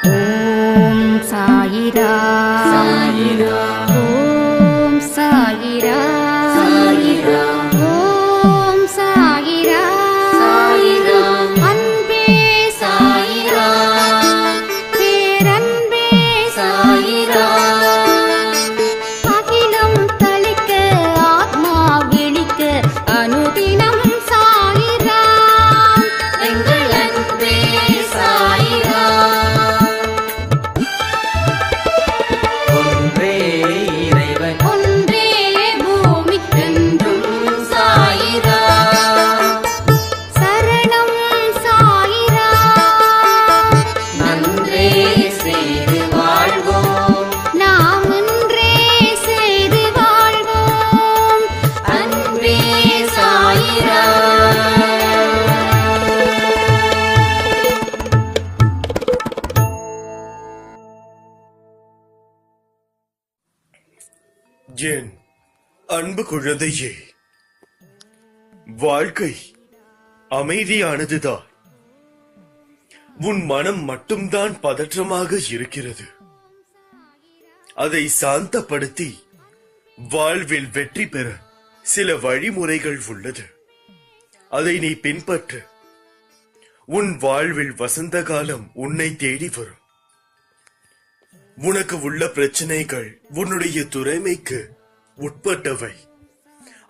ஓம் சாயிரா சாயிரா ஓம் சாயிரா சாயிரா ஓம் சாயிரா சாயிரா அன்பே சாயிரா பேரன்பே சாயிரா அகிலம் தளிக்க ஆத்மா விழிக்க அனுதினம் சாயிரா எங்கள் அன்பே சாயிரா ஒன்றே இறைவன் ஒன்றே பூமிக்கென்றும் சாயிரா சரணம் சாயிரா நன்றே செய்து வாழ்வோம் நாம் ஒன்றே செய்து வாழ்வோம் அன்பே சாயிரா என் அன்பு குழந்தையே, வாழ்க்கை அமைதியானதுதான். உன் மனம் மட்டும்தான் பதற்றமாக இருக்கிறது. அதை சாந்தப்படுத்தி வாழ்வில் வெற்றி பெற சில வழிமுறைகள் உள்ளது. அதை நீ பின்பற்று. உன் வாழ்வில் வசந்த காலம் உன்னை தேடி வரும். உனக்கு உள்ள பிரச்சனைகள் உன்னுடைய துறைமைக்கு உட்பட்டவை.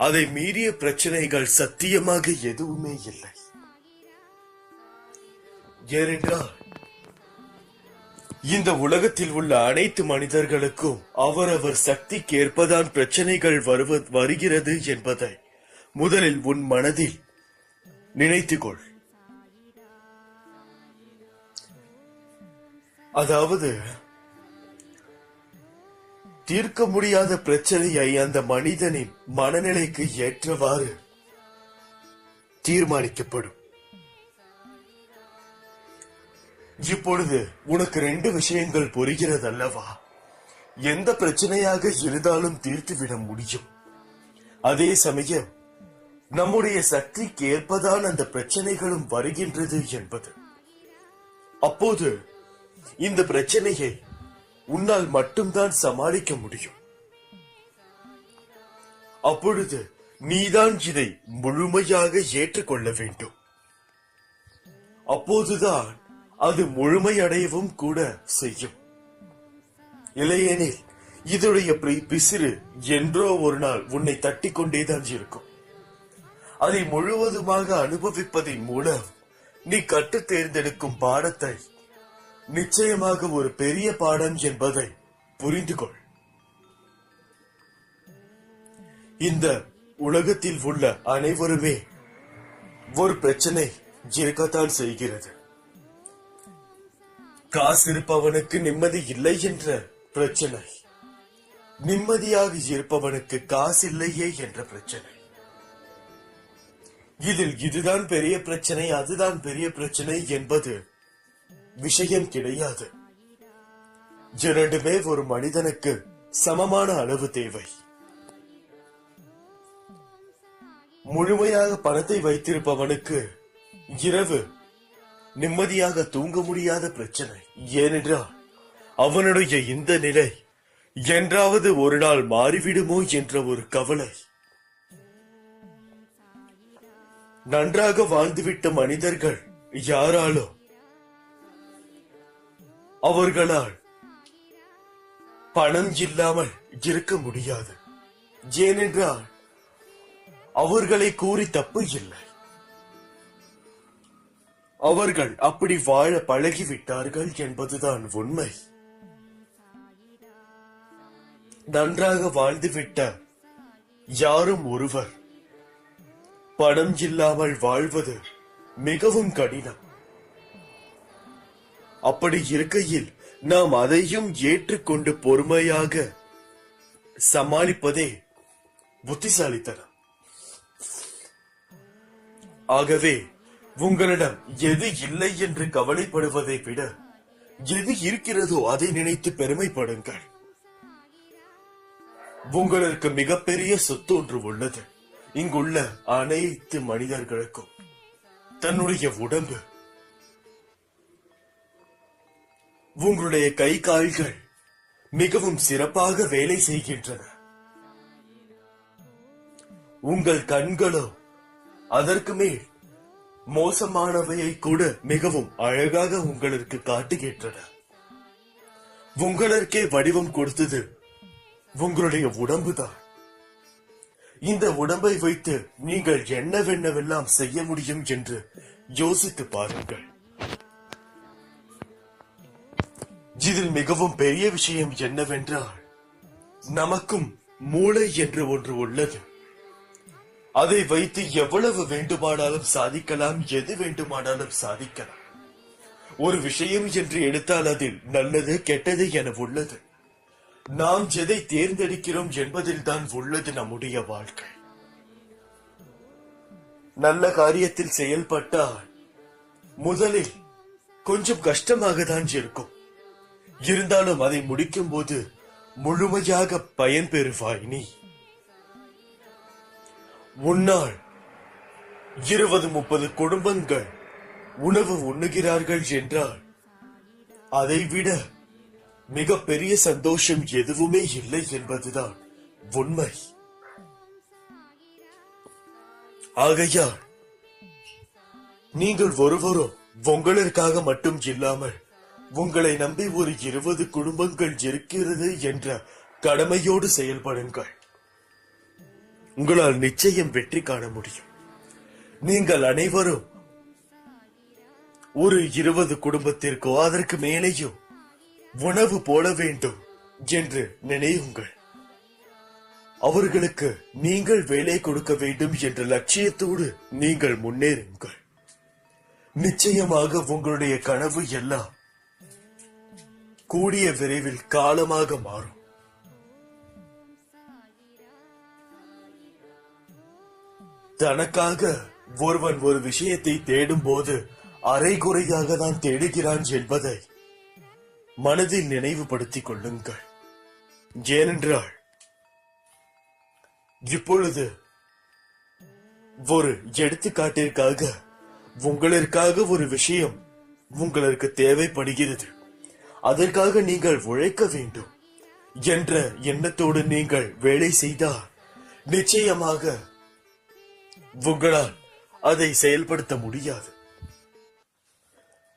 அதை மீறிய பிரச்சனைகள் சத்தியமாக எதுவுமே இல்லை. ஏனென்றால் இந்த உலகத்தில் உள்ள அனைத்து மனிதர்களுக்கும் அவரவர் சக்திக்கு ஏற்பதான் பிரச்சனைகள் வருகிறது என்பதை முதலில் உன் மனதில் நினைத்துக்கொள். அதாவது தீர்க்க முடியாத பிரச்சனையை அந்த மனிதனின் மனநிலைக்கு ஏற்றவாறு தீர்மானிக்கப்படும். இப்பொழுது உனக்கு 2 விஷயங்கள் புரிகிறது அல்லவா? எந்த பிரச்சனையாக இருந்தாலும் தீர்த்துவிட முடியும். அதே சமயம் நம்முடைய சக்திக்கு ஏற்பதான் அந்த பிரச்சனைகளும் வருகின்றது என்பது. அப்போது இந்த பிரச்சனையை உன்னால் மட்டும்தான் சமாளிக்க முடியும். அப்பொழுது நீதான் இதை முழுமையாக ஏற்றுக்கொள்ள வேண்டும். அப்போதுதான் அது முழுமையடையவும் கூட செய்யும். இல்லையெனில் இதனுடைய பிசிறு என்றோ ஒரு நாள் உன்னை தட்டி கொண்டேதான் இருக்கும். அதை முழுவதுமாக அனுபவிப்பதன் மூலம் நீ கற்று தேர்ந்தெடுக்கும் பாடத்தை நிச்சயமாக ஒரு பெரிய பாடம் என்பதை புரிந்து கொள். இந்த உலகத்தில் உள்ள அனைவருமே ஒரு பிரச்சனை இருக்கத்தான் செய்கிறது. காசு இருப்பவனுக்கு நிம்மதி இல்லை என்ற பிரச்சனை, நிம்மதியாக இருப்பவனுக்கு காசு இல்லையே என்ற பிரச்சனை. இதில் இதுதான் பெரிய பிரச்சனை, அதுதான் பெரிய பிரச்சனை என்பது விஷயம் கிடையாது. இரண்டுமே ஒரு மனிதனுக்கு சமமான அளவு தேவை. முழுமையாக பணத்தை வைத்திருப்பவனுக்கு இரவு நிம்மதியாக தூங்க முடியாத பிரச்சனை. ஏனென்றால் அவனுடைய இந்த நிலை என்றாவது ஒரு நாள் மாறிவிடுமோ என்ற ஒரு கவலை. நன்றாக வாழ்ந்துவிட்ட மனிதர்கள் யாராலோ அவர்களால் பணம் இல்லாமல் இருக்க முடியாது. ஏனென்றால் அவர்களை கூறி தப்பு இல்லை. அவர்கள் அப்படி வாழ பழகிவிட்டார்கள் என்பதுதான் உண்மை. நன்றாக வாழ்ந்துவிட்ட யாரும் ஒருவர் பணம் இல்லாமல் வாழ்வது மிகவும் கடினம். அப்படி இருக்கையில் நாம் அதையும் ஏற்றுக்கொண்டு பொறுமையாக சமாளிப்பதே புத்திசாலித்தனம். ஆகவே உங்களிடம் எது இல்லை என்று கவலைப்படுவதை விட எது இருக்கிறதோ அதை நினைத்து பெருமைப்படுங்கள். உங்களுக்கு மிகப்பெரிய சொத்து ஒன்று உள்ளது. இங்குள்ள அனைத்து மனிதர்களுக்கும் தன்னுடைய உடம்பு. உங்களுடைய கை கால்கள் மிகவும் சிறப்பாக வேலை செய்கின்றன. உங்கள் கண்களோ அதற்கு மேல் மோசமானவையை கூட மிகவும் அழகாக உங்களுக்கு காட்டுகின்றன. உங்களுக்கே வடிவம் கொடுத்தது உங்களுடைய உடம்புதான். இந்த உடம்பை வைத்து நீங்கள் என்னவென்னவெல்லாம் செய்ய முடியும் என்று யோசித்து பாருங்கள். இதில் மிகவும் பெரிய விஷயம் என்னவென்றால், நமக்கும் மூளை என்று ஒன்று உள்ளது. அதை வைத்து எவ்வளவு வேண்டுமானாலும் சாதிக்கலாம், எது வேண்டுமானாலும் சாதிக்கலாம். ஒரு விஷயம் என்று எடுத்தால் அதில் நல்லது கெட்டது என உள்ளது. நாம் எதை தேர்ந்தெடுக்கிறோம் என்பதில் தான் உள்ளது நம்முடைய வாழ்க்கை. நல்ல காரியத்தில் செயல்பட்டால் முதலில் கொஞ்சம் கஷ்டமாக தான் இருக்கும். இருந்தாலும் அதை முடிக்கும் போது முழுமையாக பயன்பெறுவாய் நீ. உன்னால் 20-30 குடும்பங்கள் உணவு உண்ணுகிறார்கள் என்றால் அதைவிட மிக பெரிய சந்தோஷம் எதுவுமே இல்லை என்பதுதான் உண்மை. ஆகையால் நீங்கள் ஒருவரும் உங்களுக்காக மட்டும் இல்லாமல் உங்களை நம்பி ஒரு 20 குடும்பங்கள் இருக்கிறது என்ற கடமையோடு செயல்படுங்கள். உங்களால் நிச்சயம் வெற்றி காண முடியும். நீங்கள் அனைவரும் ஒரு 20 குடும்பத்திற்கோ அதற்கு மேலேயோ உணவு போட வேண்டும் என்று நினைவுங்கள். அவர்களுக்கு நீங்கள் வேலை கொடுக்க வேண்டும் என்ற லட்சியத்தோடு நீங்கள் முன்னேறுங்கள். நிச்சயமாக உங்களுடைய கனவு எல்லாம் கூடிய விரைவில் காலமாக மாறும். தனக்காக ஒருவன் ஒரு விஷயத்தை தேடும் போது அரைகுறையாக தான் தேடுகிறான் என்பதை மனதில் நினைவுபடுத்திக் கொள்ளுங்கள். ஏனென்றால் இப்பொழுது ஒரு எடுத்துக்காட்டிற்காக உங்களுக்காக ஒரு விஷயம் உங்களுக்கு தேவைப்படுகிறது. அதற்காக நீங்கள் உழைக்க வேண்டும் என்ற எண்ணத்தோடு நீங்கள் வேலை செய்தால் நிச்சயமாக உங்களால் அதை செயல்படுத்த முடியாது.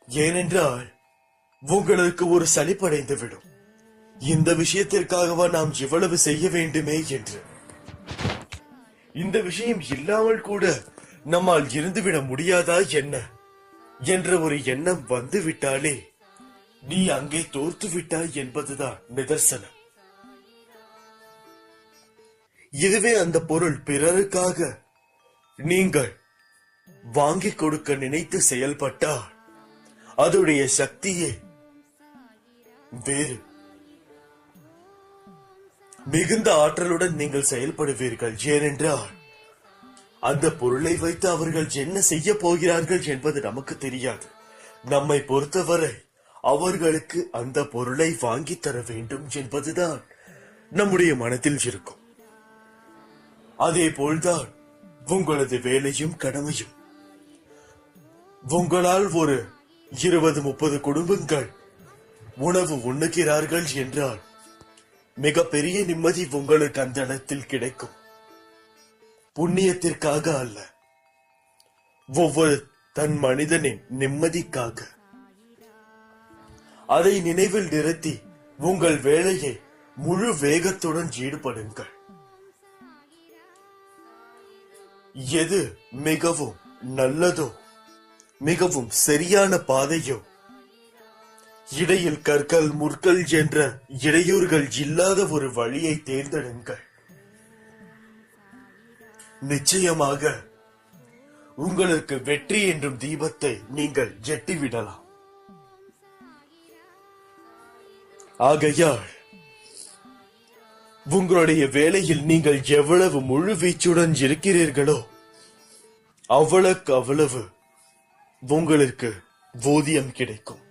ஏனென்றால் உங்களுக்கு ஒரு சலிப்படைந்து விடும். இந்த விஷயத்திற்காகவா நாம் இவ்வளவு செய்ய வேண்டுமே என்று. இந்த விஷயம் இல்லாமல் கூட நம்மால் இருந்துவிட முடியாதா என்ன என்ற ஒரு எண்ணம் வந்துவிட்டாலே நீ அங்கே தோற்று விட்டாய் என்பதுதான் நிதர்சனம். இதுவே அந்த பொருள் பிறருக்காக நீங்கள் வாங்கிக் கொடுக்க நினைத்து செயல்பட்டால் அதோடைய சக்தியே வேறு. மிகுந்த ஆற்றலுடன் நீங்கள் செயல்படுவீர்கள். ஏனென்றால் அந்த பொருளை வைத்து அவர்கள் என்ன செய்ய போகிறார்கள் என்பது நமக்கு தெரியாது. நம்மை பொறுத்தவரை அவர்களுக்கு அந்த பொருளை வாங்கி தர வேண்டும் என்பதுதான் நம்முடைய மனதில் இருக்கும். அதே போல்தான் உங்களது வேலையும் கடமையும். உங்களால் ஒரு 20-30 குடும்பங்கள் உணவு உண்ணுகிறார்கள் என்றால் மிக பெரிய நிம்மதி உங்களுக்கு அந்த இடத்தில் கிடைக்கும். புண்ணியத்திற்காக அல்ல, ஒவ்வொரு தன் மனிதனின் நிம்மதிக்காக. அதை நினைவில் நிறுத்தி உங்கள் வேலையை முழு வேகத்துடன் ஈடுபடுங்கள். எது மிகவும் நல்லதோ, மிகவும் சரியான பாதையோ, இடையில் கற்கள் முற்கள் என்ற இடையூறுகள் இல்லாத ஒரு வழியை தேர்ந்தெடுங்கள். நிச்சயமாக உங்களுக்கு வெற்றி என்றும் தீபத்தை நீங்கள் எட்டிவிடலாம். ஆகையால் உங்களுடைய வேலையில் நீங்கள் எவ்வளவு முழு வீச்சுடன் இருக்கிறீர்களோ அவ்வளவுக்கு அவ்வளவு உங்களுக்கு ஊதியம் கிடைக்கும்.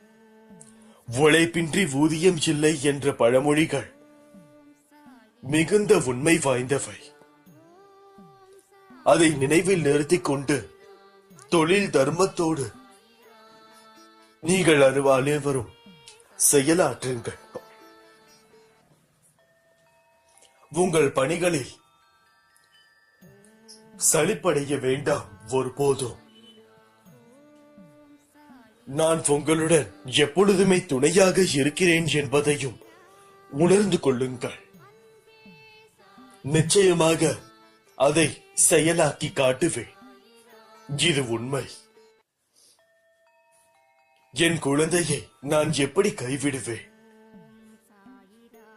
உழைப்பின்றி ஊதியம் இல்லை என்ற பழமொழிகள் மிகுந்த உண்மை வாய்ந்தவை. அதை நினைவில் நிறுத்திக் கொண்டு தொழில் தர்மத்தோடு நீங்கள் அனைவரும் செயலாற்றுங்கள். உங்கள் பணிகளில் சலிப்படைய வேண்டாம் ஒருபோதும். நான் உங்களுடன் எப்பொழுதுமே துணையாக இருக்கிறேன் என்பதையும் உணர்ந்து கொள்ளுங்கள். நிச்சயமாக அதை செயலாக்கி காட்டுவேன். இது உண்மை. என் குழந்தையை நான் எப்படி கைவிடுவேன்?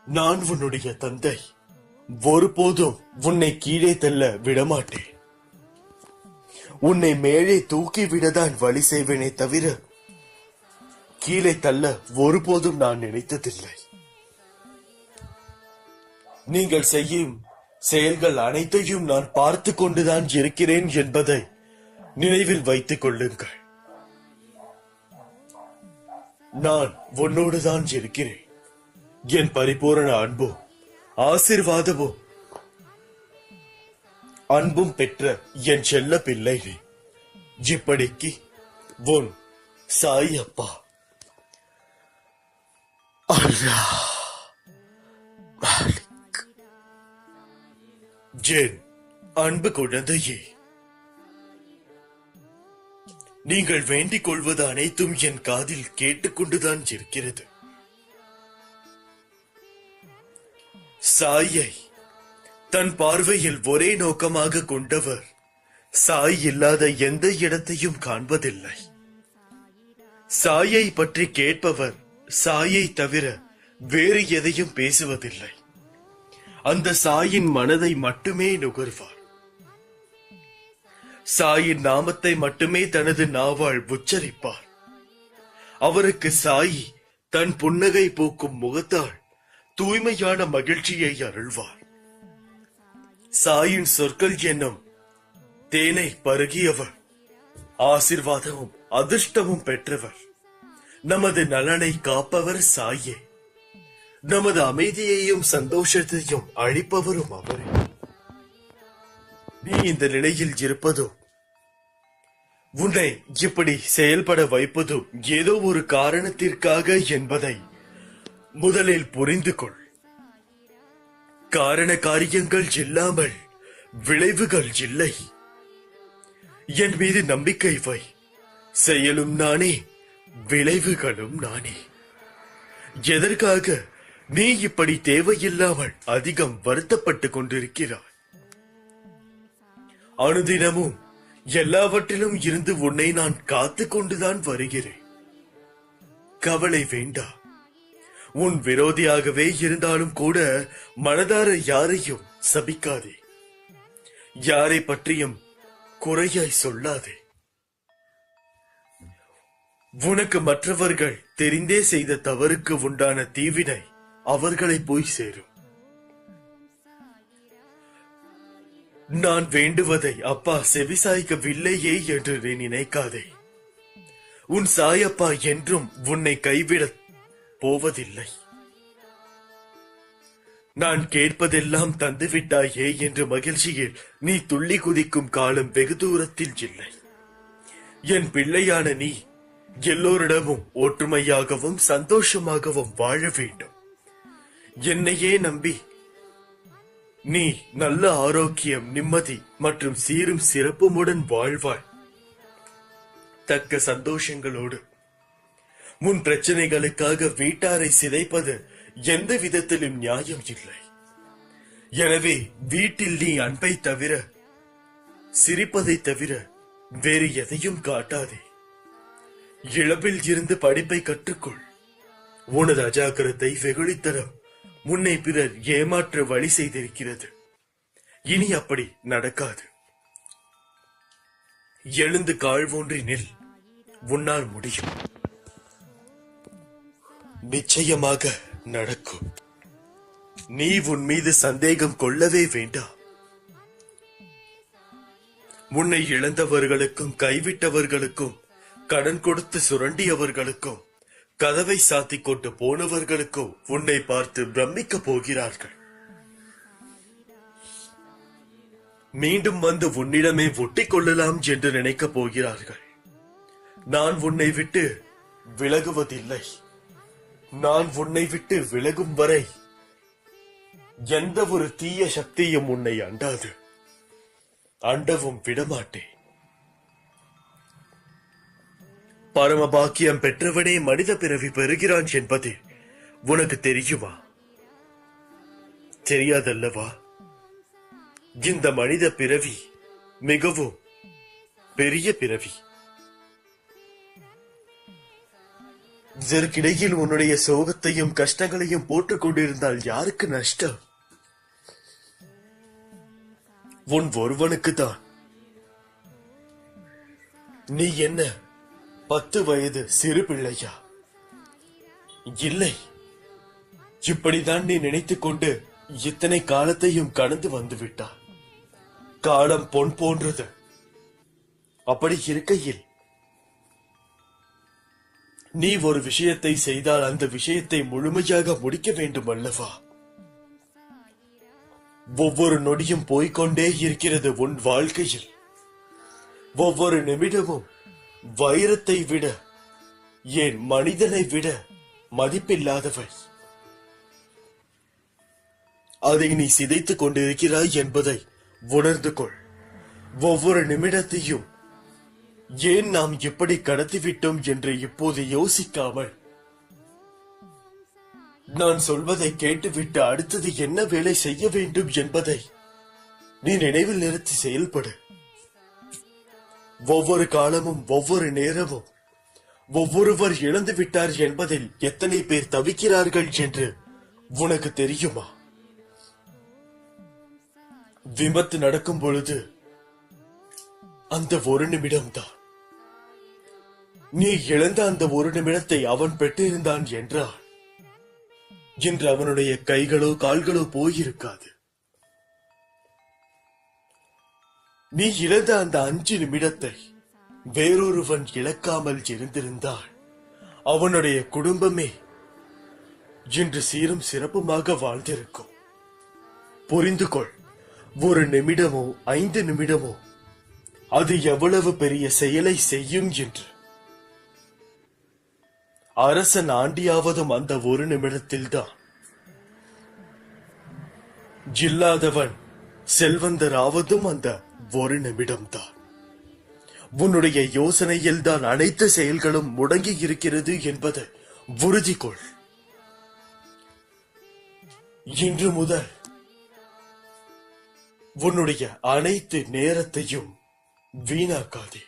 நான் உன்னுடைய தந்தை. ஒருபோதும் உன்னை கீழே தள்ள விடமாட்டேன். உன்னை மேலே தூக்கி விடதான் வழி செய்வேனே தவிர கீழே தள்ள ஒருபோதும் நான் நினைத்ததில்லை. நீங்கள் செய்யும் செயல்கள் அனைத்தையும் நான் பார்த்து கொண்டுதான் இருக்கிறேன் என்பதை நினைவில் வைத்துக் கொள்ளுங்கள். நான் உன்னோடுதான் இருக்கிறேன். என் பரிபூரண அன்பும் ஆசீர்வாதமும் அன்பும் பெற்ற என் செல்ல பிள்ளை நீ. இப்படிக்கு உன் சாய் அப்பா. அல்லாஹ் மாலிக். என் அன்பு குழந்தையே, நீங்கள் வேண்டிக் கொள்வது அனைத்தும் என் காதில் கேட்டுக்கொண்டுதான் இருக்கிறது. சாயை தன் பார்வையில் ஒரே நோக்கமாக கொண்டவர் சாய் இல்லாத எந்த இடத்தையும் காண்பதில்லை. சாயை பற்றி கேட்பவர் சாயை தவிர வேறு எதையும் பேசுவதில்லை. அந்த சாயின் மனதை மட்டுமே நுகர்வார். சாயின் நாமத்தை மட்டுமே தனது நாவால் உச்சரிப்பார். அவருக்கு சாயி தன் புன்னகை போக்கும் முகத்தால் தூய்மையான மகிழ்ச்சியை அருள்வார். சாயின் சொற்கள் என்னும் தேனை பருகியவர், ஆசிர்வாதமும் அதிர்ஷ்டமும் பெற்றவர். நமது நலனை காப்பவர் சாயே. நமது அமைதியையும் சந்தோஷத்தையும் அளிப்பவரும் அவரே. நீ இந்த நிலையில் இருப்பதும் உன்னை இப்படி செயல்பட வைப்பதும் ஏதோ ஒரு காரணத்திற்காக என்பதை முதலில் புரிந்து கொள். காரண காரியங்கள் இல்லாமல் விளைவுகள் இல்லை. என் மீது நம்பிக்கை வை. செயலும் நானே, விளைவுகளும் நானே. எதற்காக நீ இப்படி தேவையில்லாமல் அதிகம் வருத்தப்பட்டுக் கொண்டிருக்கிறாய்? அனுதினமும் எல்லாவற்றிலும் இருந்து உன்னை நான் காத்துக் கொண்டுதான் வருகிறேன். கவலை வேண்டாம். உன் விரோதியாகவே இருந்தாலும் கூட மனதார யாரையும் சபிக்காதே. யாரை பற்றியும் குறையாய் சொல்லாதே. உனக்கு மற்றவர்கள் தெரிந்தே செய்த தவறுக்கு உண்டான தீவினை அவர்களை போய் சேரும். நான் வேண்டுவதை அப்பா செவிசாய்க்கவில்லையே என்று நீ நினைக்காதே. உன் சாயப்பா என்றும் உன்னை கைவிடப் போவதில்லை. நான் கேட்பதெல்லாம் தந்துவிட்டாயே என்ற மகிழ்ச்சியில் நீ துள்ளி குதிக்கும் காலம் வெகு தூரத்தில் இல்லை. என் பிள்ளையான நீ எல்லோரிடமும் ஒற்றுமையாகவும் சந்தோஷமாகவும் வாழ வேண்டும். என்னையே நம்பி நீ நல்ல ஆரோக்கியம், நிம்மதி மற்றும் சீரும் சிறப்புமுடன் வாழ்வாய். தக்க சந்தோஷங்களோடு. முன் பிரச்சனைகளுக்காக வீட்டாரை சிதைப்பது எந்த விதத்திலும் நியாயம் இல்லை. எனவே வீட்டில் நீ அன்பை தவிர, சிரிப்பதை தவிர வேறு எதையும் காட்டாதே. இளவில் இருந்து படிப்பை கற்றுக்கொள். உனது அஜாக்கிரதை, வெகுளித்தனம் முன்னை பிறர் ஏமாற்ற வழி செய்திருக்கிறது. இனி அப்படி நடக்காது. எழுந்து கால் ஊன்றி நில். உன்னால் முடியும். நிச்சயமாக நடக்கும். நீ உன் மீது சந்தேகம் கொள்ளவே வேண்டாம். உன்னை இழந்தவர்களுக்கும், கைவிட்டவர்களுக்கும், கடன் கொடுத்து சுரண்டியவர்களுக்கும், கதவை சாத்திக் கொண்டு போனவர்களுக்கும் உன்னை பார்த்து பிரமிக்க போகிறார்கள். மீண்டும் வந்து உன்னிடமே ஒட்டிக் கொள்ளலாம் என்று நினைக்கப் போகிறார்கள். நான் உன்னை விட்டு விலகுவதில்லை. நான் உன்னை விட்டு விலகும் வரை எந்த ஒரு தீய சக்தியும் உன்னை அண்டாது, அண்டவும் விடமாட்டேன். பரம பாக்கியம் பெற்றவனே மனித பிறவி பெறுகிறான் என்பது உனக்கு தெரியுமா? தெரியாதல்லவா? இந்த மனித பிறவி மிகவும் பெரிய பிறவி. இதற்கிடையில் உன்னுடைய சோகத்தையும் கஷ்டங்களையும் போட்டுக் கொண்டிருந்தால் யாருக்கு நஷ்டம்? உன் ஒருவனுக்கு தான். நீ என்ன 10 வயது சிறு பிள்ளையா? இல்லை, இப்படிதான் நீ நினைத்துக் கொண்டு இத்தனை காலத்தையும் கடந்து வந்து விட்டாய். காலம் பொன் போன்றது. அப்படி இருக்கையில் நீ ஒரு விஷயத்தை செய்தால் அந்த விஷயத்தை முழுமையாக முடிக்க வேண்டும் அல்லவா? ஒவ்வொரு நொடியும் போய்கொண்டே இருக்கிறது உன் வாழ்க்கையில். ஒவ்வொரு நிமிடமும் வைரத்தை விட, ஏன் மனிதனை விட மதிப்பில்லாதவை. அதை நீ சிதைத்துக் கொண்டிருக்கிறாய் என்பதை உணர்ந்து கொள். ஒவ்வொரு நிமிடத்தையும் ஏன் நாம் எப்படி கடத்திவிட்டோம் என்று இப்போது யோசிக்காமல், நான் சொல்வதை கேட்டுவிட்டு அடுத்தது என்ன வேலை செய்ய வேண்டும் என்பதை நீ நினைவில் நிறுத்தி செயல்படு. ஒவ்வொரு காலமும் ஒவ்வொரு நேரமும் ஒவ்வொருவர் இழந்து விட்டார் என்பதில் எத்தனை பேர் தவிக்கிறார்கள் என்று உனக்கு தெரியுமா? விபத்து நடக்கும் பொழுது அந்த ஒரு நிமிடம்தான். நீ இழந்த அந்த ஒரு நிமிடத்தை அவன் பெற்றிருந்தான் என்றால் இன்று அவனுடைய கைகளோ கால்களோ போயிருக்காது. நீ இழந்த அந்த 5 நிமிடத்தை வேறொருவன் இழக்காமல் இருந்திருந்தால் அவனுடைய குடும்பமே இன்று சீரும் சிறப்புமாக வாழ்ந்திருக்கும். புரிந்து கொள். ஒரு நிமிடமோ 5 நிமிடமோ அது எவ்வளவு பெரிய செயலை செய்யும் என்று. அரசன் ஆண்டியாவதும் அந்த ஒரு நிமிடத்தில்தான். இல்லாதவன் செல்வந்தராவதும் அந்த ஒரு நிமிடம்தான். உன்னுடைய யோசனையில் தான் அனைத்து செயல்களும் முடங்கி இருக்கிறது என்பதை உறுதி கொள். இன்று முதல் உன்னுடைய அனைத்து நேரத்தையும் வீணாக்காதே.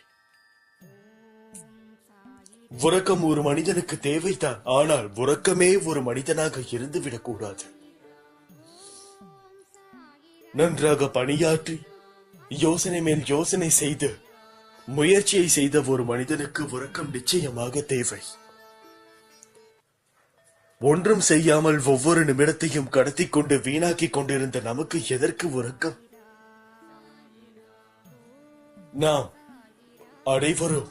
உறக்கம் ஒரு மனிதனுக்கு தேவைதான், ஆனால் உறக்கமே ஒரு மனிதனாக இருந்துவிடக் கூடாது. நன்றாக பணியாற்றி யோசனை மேல் யோசனை செய்து முயற்சியை செய்த ஒரு மனிதனுக்கு உறக்கம் நிச்சயமாக தேவை. ஒன்றும் செய்யாமல் ஒவ்வொரு நிமிடத்தையும் கடத்திக் கொண்டு வீணாக்கிக் கொண்டிருந்த நமக்கு எதற்கு உறக்கம்? நாம் அனைவரும்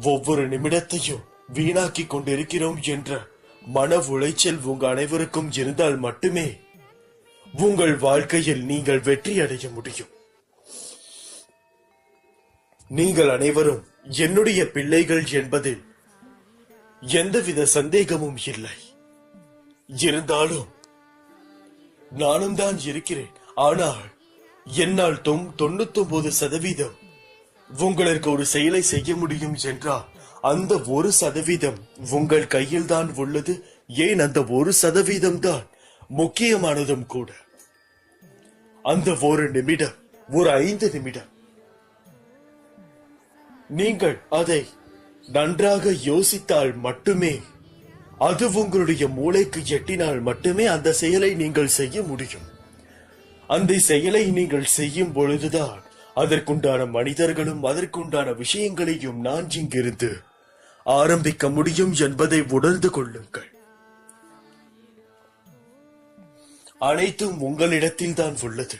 ஒவ்வொரு நிமிடத்தையும் வீணாக்கிக் கொண்டிருக்கிறோம் என்ற மன உளைச்சல் உங்கள் அனைவருக்கும் இருந்தால் மட்டுமே உங்கள் வாழ்க்கையில் நீங்கள் வெற்றி அடைய முடியும். நீங்கள் அனைவரும் என்னுடைய பிள்ளைகள் என்பதில் எந்தவித சந்தேகமும் இல்லை. இருந்தாலும் நானும் தான் இருக்கிறேன். ஆனால் என்னால் 99% உங்களுக்கு ஒரு செயலை செய்ய முடியும் என்றால் அந்த 1% உங்கள் கையில் தான் உள்ளது. ஏன் அந்த 1% தான் முக்கியமானதும் கூட. அந்த ஒரு நிமிடம், ஒரு 5 நிமிடம் நீங்கள் அதை நன்றாக யோசித்தால் மட்டுமே, அது உங்களுடைய மூளைக்கு எட்டினால் மட்டுமே அந்த செயலை நீங்கள் செய்ய முடியும். அந்த செயலை நீங்கள் செய்யும் பொழுதுதான் அதற்குண்டான மனிதர்களும் அதற்குண்டான விஷயங்களையும் நான் இங்கிருந்து ஆரம்பிக்க முடியும் என்பதை உணர்ந்து கொள்ளுங்கள். அனைத்தும் உங்களிடத்தில் தான் உள்ளது.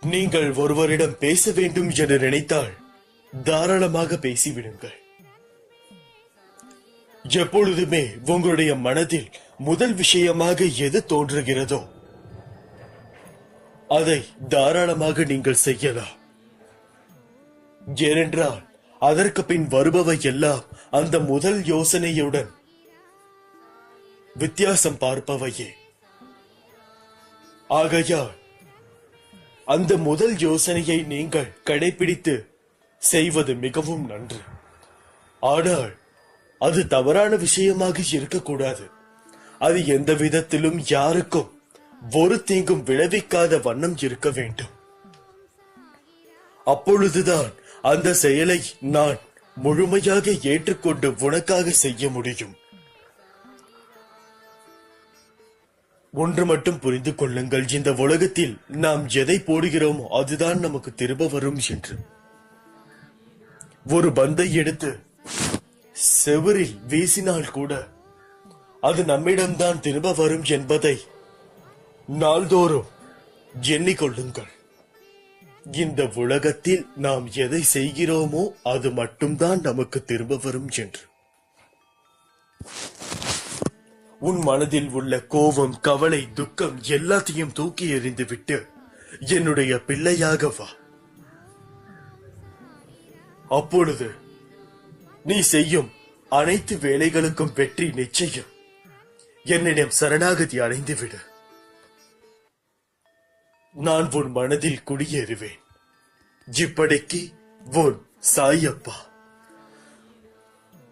நீங்கள் ஒருவரிடம் பேச வேண்டும் என்று நினைத்தால் தாராளமாக பேசிவிடுங்கள். எப்பொழுதுமே உங்களுடைய மனதில் முதல் விஷயமாக எது தோன்றுகிறதோ அதை தாராளமாக நீங்கள் செய்யலாம். ஏனென்றால் அதற்கு பின் வருபவை எல்லாம் அந்த முதல் யோசனையுடன் வித்தியாசம் பார்ப்பவையே. ஆகையால் அந்த முதல் யோசனையை நீங்கள் கடைபிடித்து செய்வது மிகவும் நன்று. ஆனால் அது தவறான விஷயமாக இருக்கக்கூடாது. அது எந்த விதத்திலும் யாருக்கும் ஒரு தீங்கும் விளைவிக்காத வண்ணம் இருக்க வேண்டும். அப்பொழுதுதான் அந்த செயலை நான் முழுமையாக ஏற்றுக்கொண்டு உனக்காக செய்ய முடியும். ஒன்று மட்டும் புரிந்து கொள்ளுங்கள், இந்த உலகத்தில் நாம் எதை போடுகிறோமோ அதுதான் நமக்கு திரும்ப வரும் என்று. ஒரு பந்தை எடுத்து செவுரில் வீசினால் கூட அது நம்மிடம்தான் திரும்ப வரும் என்பதை நாள்தோறும் எண்ணிக்கொள்ளுங்கள். இந்த உலகத்தில் நாம் எதை செய்கிறோமோ அது மட்டும்தான் நமக்கு திரும்ப வரும் என்று. உன் மனதில் உள்ள கோபம், கவலை, துக்கம் எல்லாத்தையும் தூக்கி எறிந்து விட்டு என்னுடைய பிள்ளையாக வா. அப்பொழுது நீ செய்யும் அனைத்து வேலைகளுக்கும் வெற்றி நிச்சயம். என்னிடம் சரணாகதி அடைந்துவிடு. நான் உன் மனதில் குடியேறுவேன். இப்படிக்கு உன் சாயப்பா.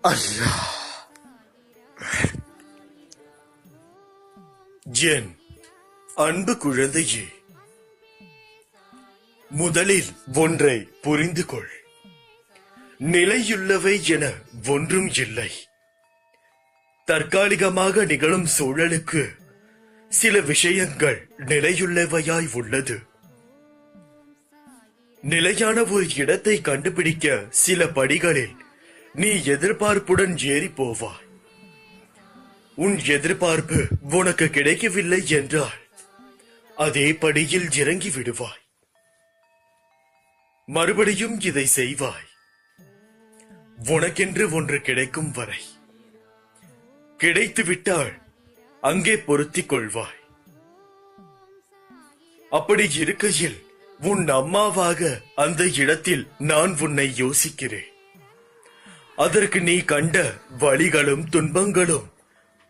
அல்லாஹ். என் அன்பு குழந்தையே, முதலில் ஒன்றை புரிந்து கொள். நிலையுள்ளவை என ஒன்றும் இல்லை. தற்காலிகமாக நிகழும் சூழலுக்கு சில விஷயங்கள் நிலையுள்ளவையாய் உள்ளது. நிலையான ஒரு இடத்தை கண்டுபிடிக்க சில படிகளில் நீ எதிர்பார்ப்புடன் ஏறி போவாய். உன் எதிர்பார்ப்பு உனக்கு கிடைக்கவில்லை என்றால் அதே படியில் இறங்கி விடுவாய். மறுபடியும் இதை செய்வாய். உனக்கென்று ஒன்று கிடைக்கும் வரை. கிடைத்துவிட்டால் அங்கே பொருத்திக் கொள்வாய். அப்படி இருக்கையில் உன் அம்மாவாக அந்த இடத்தில் நான் உன்னை யோசிக்கிறேன். அதற்கு நீ கண்ட வலிகளும் துன்பங்களும்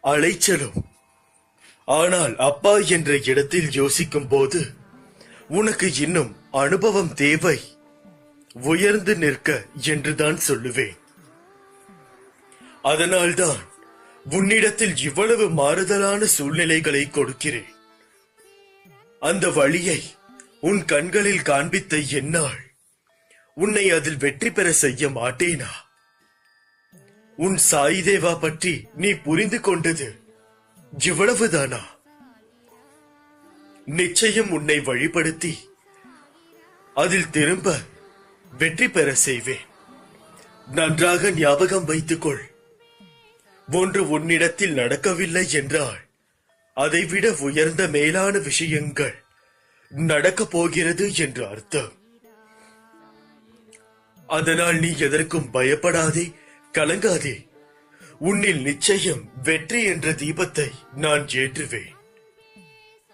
அலைச்சலும். ஆனால் அப்பா என்ற இடத்தில் யோசிக்கும் போது உனக்கு இன்னும் அனுபவம் தேவை. உயர்ந்து நிற்க என்றுதான் சொல்லுவேன். அதனால்தான் உன்னிடத்தில் இவ்வளவு மாறுதலான சூழ்நிலைகளை கொடுக்கிறேன். அந்த வழியை உன் கண்களில் காண்பித்த என்னால் உன்னை அதில் வெற்றி பெற செய்ய மாட்டேனா? உன் சாயிதேவா பற்றி நீ புரிந்து கொண்டது இவ்வளவுதானா? நிச்சயம் உன்னை வழிபடுத்தி அதில் திரும்ப வெற்றி பெற செய்வேன். நன்றாக ஞாபகம் வைத்துக்கொள். ஒன்று உன்னிடத்தில் நடக்கவில்லை என்றால் அதைவிட உயர்ந்த மேலான விஷயங்கள் நடக்கப் போகிறது என்று அர்த்தம். அதனால் நீ எதற்கும் பயப்படாதே, கலங்காதே. உன்னில் நிச்சயம் வெற்றி என்ற தீபத்தை நான் ஏற்றுவேன்.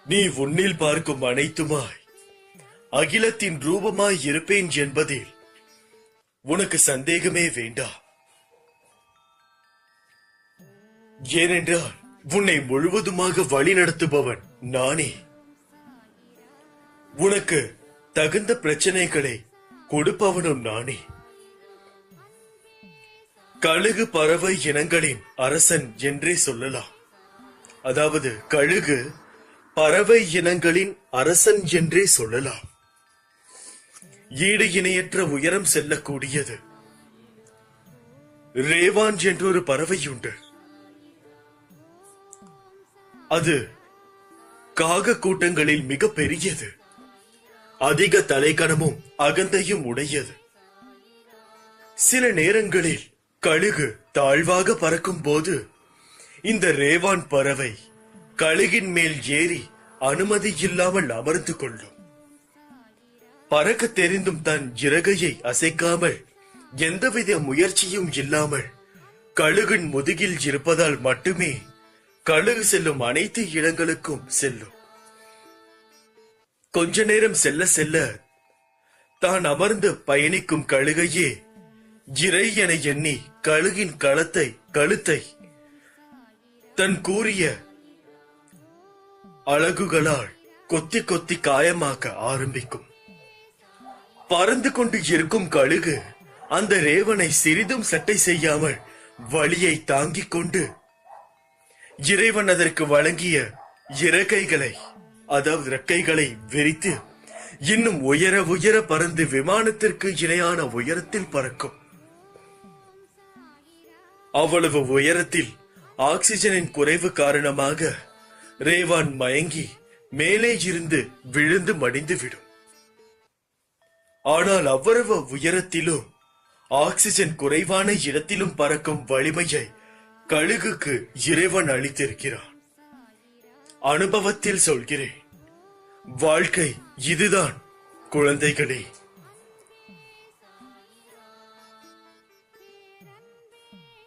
நீ உன்னில் பார்க்கும் அனைத்துமாய் அகிலத்தின் ரூபமாய் இருப்பேன் என்பதில் உனக்கு சந்தேகமே வேண்டாம். ஏனென்றால் உன்னை முழுவதுமாக வழிநடத்துபவன் நானே. உனக்கு தகுந்த பிரச்சனைகளை கொடுப்பவனும் நானே. கழுகு பறவை இனங்களின் அரசன் என்றே சொல்லலாம். அதாவது கழுகு பறவை இனங்களின் அரசன் என்றே சொல்லலாம். ஈடு இணையற்ற உயரம் செல்லக்கூடியது. ரேவான் என்றொரு பறவை உண்டு. அது காக கூட்டங்களில் மிக பெரியது. அதிக தலைக்கணமும் அகந்தையும் உடையது. சில நேரங்களில் கழுகு தாழ்வாக பறக்கும் போது இந்த ரேவான் பறவை கழுகின் மேல் ஏறி அனுமதி இல்லாமல் அமர்ந்து கொள்ளும். பறக்க தெரிந்தும் தன் இறகையை அசைக்காமல் எந்தவித முயற்சியும் இல்லாமல் கழுகின் முதுகில் இருப்பதால் மட்டுமே கழுகு செல்லும் அனைத்து இடங்களுக்கும் செல்லும். கொஞ்ச நேரம் செல்ல செல்ல தான் அமர்ந்து பயணிக்கும் கழுகையே இறை என எண்ணி கழுகின் கழுத்தை தன் கூறிய அழகுகளால் கொத்தி கொத்தி காயமாக்க ஆரம்பிக்கும். பறந்து கொண்டு இருக்கும் கழுகு அந்த ரேவனை சிறிதும் சட்டை செய்யாமல் வலியை தாங்கிக் கொண்டு இறைவன் அதற்கு வழங்கிய ரெக்கைகளை விரித்து இன்னும் உயர உயர பறந்து விமானத்திற்கு இணையான உயரத்தில் பறக்கும். அவ்வளவு உயரத்தில் ஆக்சிஜனின் குறைவு காரணமாக ரேவான் மயங்கி மேலே இருந்து விழுந்து மடிந்து விடும். ஆனால் அவ்வளவு உயரத்திலும் ஆக்சிஜன் குறைவான இடத்திலும் பறக்கும் வலிமையை கழுகுக்கு இறைவன் அளித்திருக்கிறான். அனுபவத்தில் சொல்கிறேன், வாழ்க்கை இதுதான் குழந்தைகளே.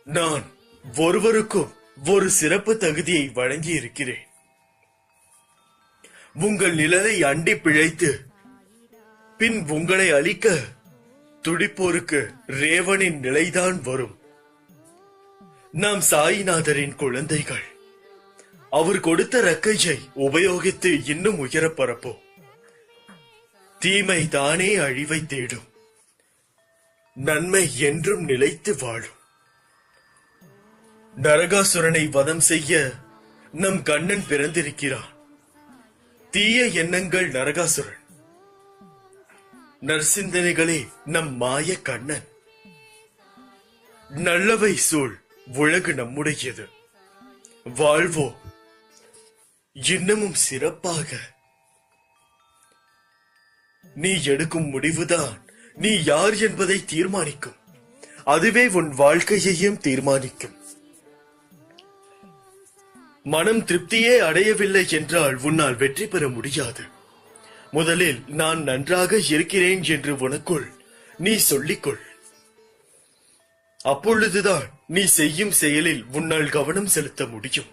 நான் ஒருவருக்கும் ஒரு சிறப்பு தகுதியை வழங்கி இருக்கிறேன். உங்கள் நிழலை அண்டி பிழைத்து பின் உங்களை அழிக்க துடிப்போருக்கு ரேவனின் நிலைதான் வரும். நாம் சாயிநாதரின் குழந்தைகள். அவர் கொடுத்த ரெக்கையை உபயோகித்து இன்னும் உயர பரப்போம். தீமை தானே அழிவை தேடும், நன்மை என்றும் நிலைத்து வாழும். நரகாசுரனை வதம் செய்ய நம் கண்ணன் பிறந்திருக்கிறான். தீய எண்ணங்கள் நரகாசுரன், நற்சிந்தனைகளே நம் மாய கண்ணன். நல்லவை சூழ் உலகு நம்முடையது. வாழ்வோ இன்னமும் சிறப்பாக. நீ எடுக்கும் முடிவுதான் நீ யார் என்பதை தீர்மானிக்கும். அதுவே உன் வாழ்க்கையையும் தீர்மானிக்கும். மனம் திருப்தியே அடையவில்லை என்றால் உன்னால் வெற்றி பெற முடியாது. முதலில் நான் நன்றாக இருக்கிறேன் என்று உனக்குள் நீ சொல்லிக்கொள். அப்பொழுதுதான் நீ செய்யும் செயலில் உன்னால் கவனம் செலுத்த முடியும்.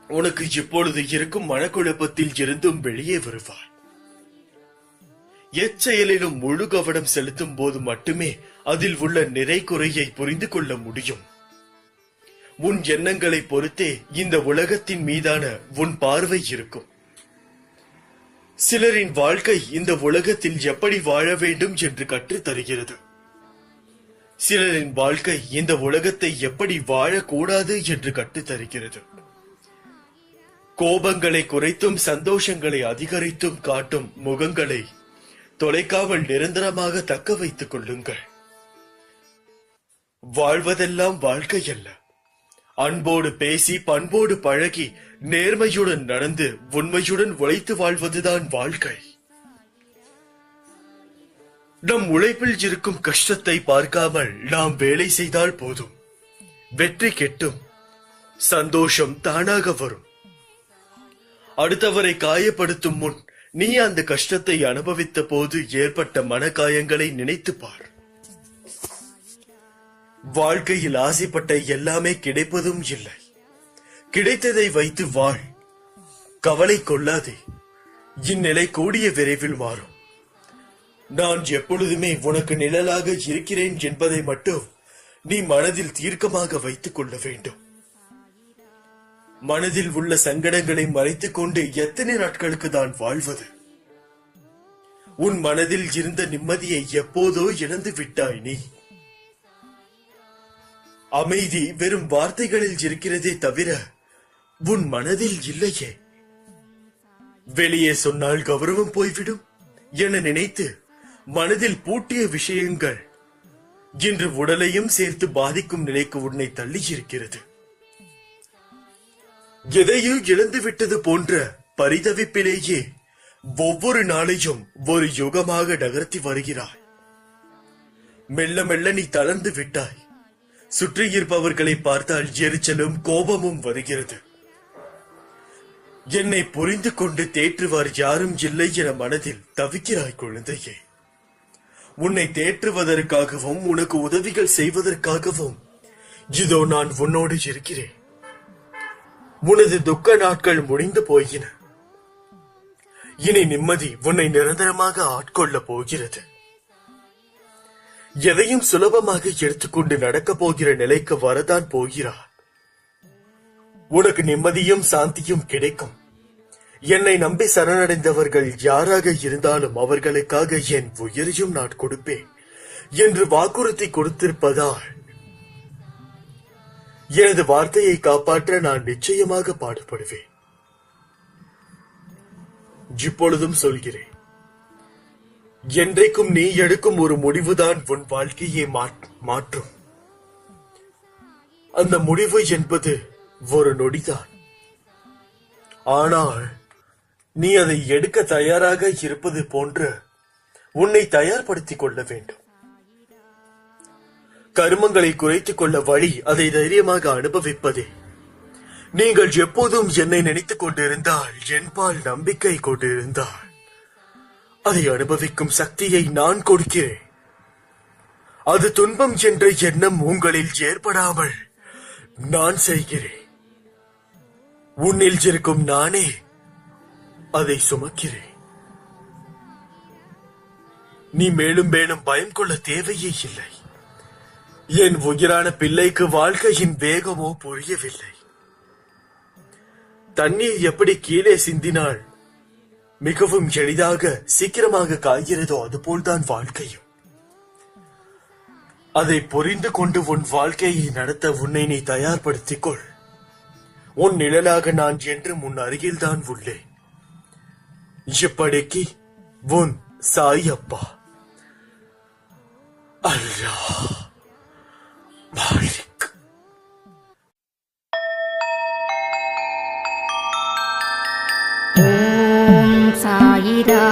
உனக்கு இப்பொழுது இருக்கும் மனக்குழப்பத்தில் இருந்தும் வெளியே வருவாய். எச்செயலிலும் முழு கவனம் செலுத்தும் போது மட்டுமே அதில் உள்ள நிறை குறையை புரிந்து கொள்ள முடியும். உன் எண்ணங்களை பொறுத்தே இந்த உலகத்தின் மீதான உன் பார்வை இருக்கும். சிலரின் வாழ்க்கை இந்த உலகத்தில் எப்படி வாழ வேண்டும் என்று கற்றுத் தருகிறது. சிலரின் வாழ்க்கை இந்த உலகத்தை எப்படி வாழக்கூடாது என்று கற்றுத் தருகிறது. கோபங்களை குறைத்தும் சந்தோஷங்களை அதிகரித்தும் காட்டும் முகங்களை தொலைக்காமல் நிரந்தரமாக தக்க வைத்துக் கொள்ளுங்கள். வாழ்வதெல்லாம் வாழ்க்கை அல்ல. அன்போடு பேசி பண்போடு பழகி நேர்மையுடன் நடந்து உண்மையுடன் உழைத்து வாழ்வதுதான் வாழ்க்கை. நம் உழைப்பில் இருக்கும் கஷ்டத்தை பார்க்காமல் நாம் வேலை செய்தால் போதும். வெற்றி கிட்டும், சந்தோஷம் தானாக வரும். அடுத்தவரை காயப்படுத்தும் முன் நீ அந்த கஷ்டத்தை அனுபவித்த போது ஏற்பட்ட மனக்காயங்களை நினைத்து பார். வாழ்க்கையில் ஆசைப்பட்ட எல்லாமே கிடைப்பதும் இல்லை. கிடைத்ததை வைத்து வாழ். கவலை கொள்ளாதே. இந்நிலை கூடிய விரைவில் மாறும். நான் எப்பொழுதுமே உனக்கு நிழலாக இருக்கிறேன் என்பதை மட்டும் நீ மனதில் தீர்க்கமாக வைத்துக் கொள்ள வேண்டும். மனதில் உள்ள சங்கடங்களை மறைத்துக் கொண்டு எத்தனை நாட்களுக்கு தான் வாழ்வது? உன் மனதில் இருந்த நிம்மதியை எப்போதோ இழந்து விட்டாய் நீ. அமைதி வெறும் வார்த்தைகளில் இருக்கிறதே தவிர உன் மனதில் இல்லையே. வெளியே சொன்னால் கௌரவம் போய்விடும் என நினைத்து மனதில் பூட்டிய விஷயங்கள் இன்று உடலையும் சேர்த்து பாதிக்கும் நிலைக்கு உன்னை தள்ளி இருக்கிறது. எதையும் இழந்துவிட்டது போன்ற பரிதவிப்பிலேயே ஒவ்வொரு நாளையும் ஒரு யுகமாக நகர்த்தி வருகிறாய். மெல்ல மெல்ல நீ தளர்ந்து விட்டாய். சுற்றியிருப்பவர்களை பார்த்தால் எரிச்சலும் கோபமும் வருகிறது. என்னை புரிந்து கொண்டு தேற்றுவார் யாரும் இல்லை என மனதில் தவிக்கிறாய் குழந்தையே. உன்னை தேற்றுவதற்காகவும் உனக்கு உதவிகள் செய்வதற்காகவும் இதோ நான் உன்னோடு இருக்கிறேன். உனது துக்க நாட்கள் முடிந்து போயின. இனி நிம்மதி உன்னை நிரந்தரமாக ஆட்கொள்ள போகிறது. எதையும் சுலபமாக எடுத்துக்கொண்டு நடக்கப் போகிற நிலைக்கு வரதான் போகிறார். உனக்கு நிம்மதியும் சாந்தியும் கிடைக்கும். என்னை நம்பி சரணடைந்தவர்கள் யாராக இருந்தாலும் அவர்களுக்காக என் உயிரையும் நான் கொடுப்பேன் என்று வாக்குறுதி கொடுத்திருப்பதால் எனது வார்த்தையை காப்பாற்ற நான் நிச்சயமாக பாடுபடுவேன். இப்பொழுதும் சொல்கிறேன், என்றைக்கும் நீ எடுக்கும் ஒரு முடிவுதான் உன் வாழ்க்கையை மாற்றும். அந்த முடிவு என்பது ஒரு நொடிதான். ஆனால் நீ அதை எடுக்க தயாராக இருப்பது போன்று உன்னை தயார்படுத்திக் கொள்ள வேண்டும். கருமங்களை குறைத்துக் கொள்ள வழி அதை தைரியமாக அனுபவிப்பதே. நீங்கள் எப்போதும் என்னை நினைத்துக் கொண்டிருந்தால், என்பால் நம்பிக்கை கொண்டிருந்தால், அதை அனுபவிக்கும் சக்தியை நான் கொடுக்கிறேன். அது துன்பம் என்ற எண்ணம் உங்களில் ஏற்படாமல் நான் செய்கிறேன். உன்னில் இருக்கும் நானே அதை சுமக்கிறேன். நீ மேலும் மேலும் பயம் கொள்ள தேவையே இல்லை. என் உயிரான பிள்ளைக்கு வாழ்க்கையின் வேகமோ புரியவில்லை. தண்ணீர் எப்படி கீழே சிந்தினால் மிகவும் எளிதாக சீக்கிரமாக காய்கிறதோ அதுபோல்தான் வாழ்க்கையும். அதை புரிந்து கொண்டு உன் வாழ்க்கையை நடத்த உன்னை நீ தயார்படுத்திக் கொள். உன் நிழலாக நான் என்றும் உன் அருகில்தான் உள்ளேன். இப்படிக்கு உன் சாயப்பா. அல்லாஹ் மாலிக். ஓம் சாயிரா.